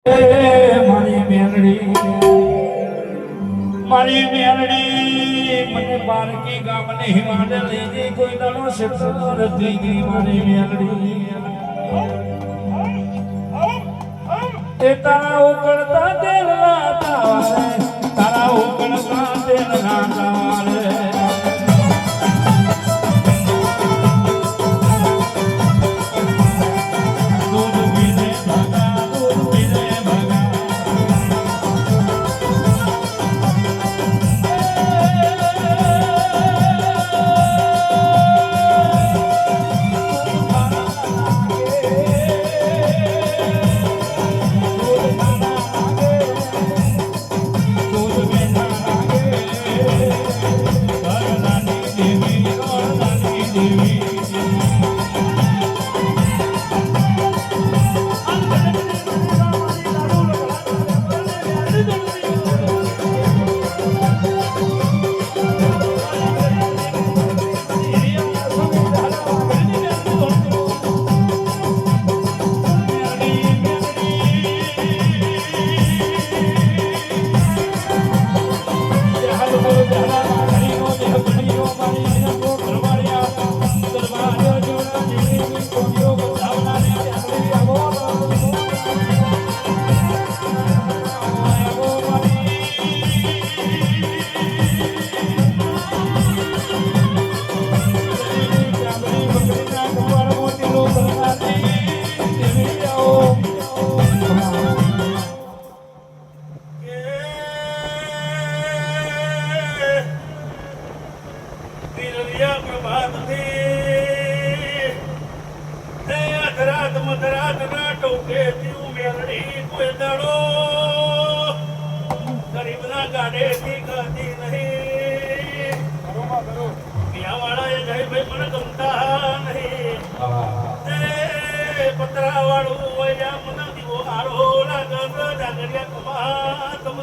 મારી મેલડી મને બારકી ગામને હિમાડે લેજે કોઈ દાડો શેઠ નથી મારી મેલડી એ તારા ઉકળતા તેલ ના તારે તારા ઉકળતા તેલ ના તારે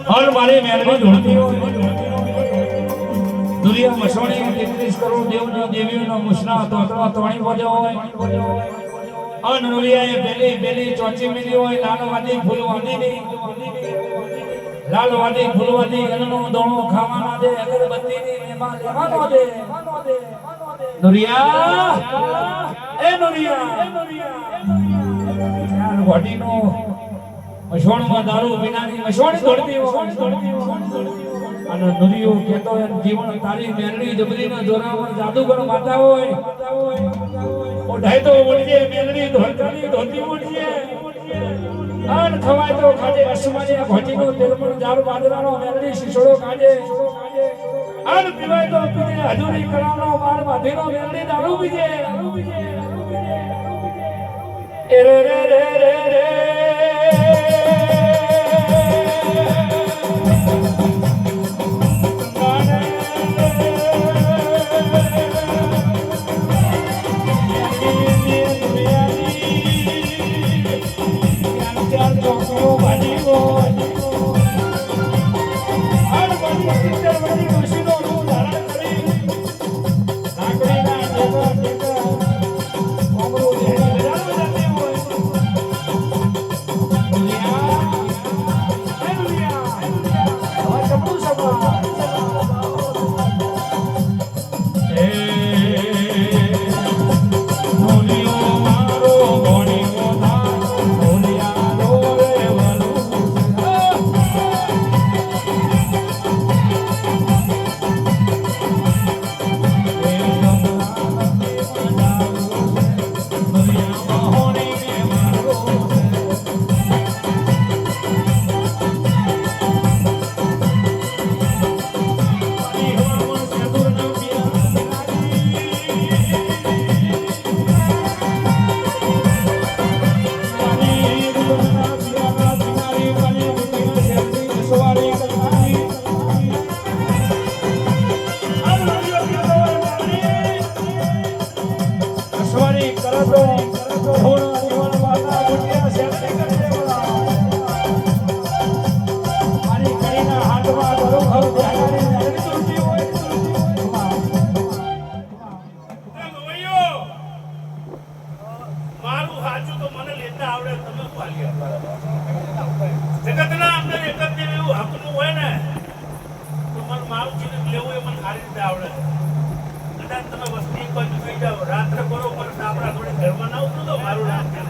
और मारे मेलडी ढूंढती हो दुनिया मशोणी 33 करोड़ देवना देवीओ मुशना तोतवा तोणी बजो હોય અન નુરિયા બેલી બેલી ચોચી મિલી હોય લાલવાદી ફૂલવાદી ની લાલવાદી ફૂલવાદી અનનો દોણો ખાવાના દે અગરબત્તી ની લેવા લેવાનો દે નુરિયા એ નુરિયા યાર વાડીનો મશોણમાં દારૂ વિનાની મશોણી દોડતી હોય અને નુરિયો કેતો જીવન તારી મેલડી જબરીના જોરામાં જાદુગર માતા હોય ઓઢાઈ તો ઓળજે મેલડી ધોતી ધોતી ઓળજે આન ખવાય તો ખાજે અસમાજે ઘોટીનો તેલ પણ જાર બાજરાનો મેલડી શીશોડો ખાજે આન પીવાય તો પીજે હજુરી કરાવનો માર માધીનો મેલડી દારૂ પીજે એ રે રે રે રે રે સુધી લેવું એ મને સારી રીતે આવડે છે. કદાચ તમે વસ્તી એક બાજુ થઈ જાઓ રાત્રે બરોબર આપણા જોડે ઘરમાં ના આવતું તો મારું નામ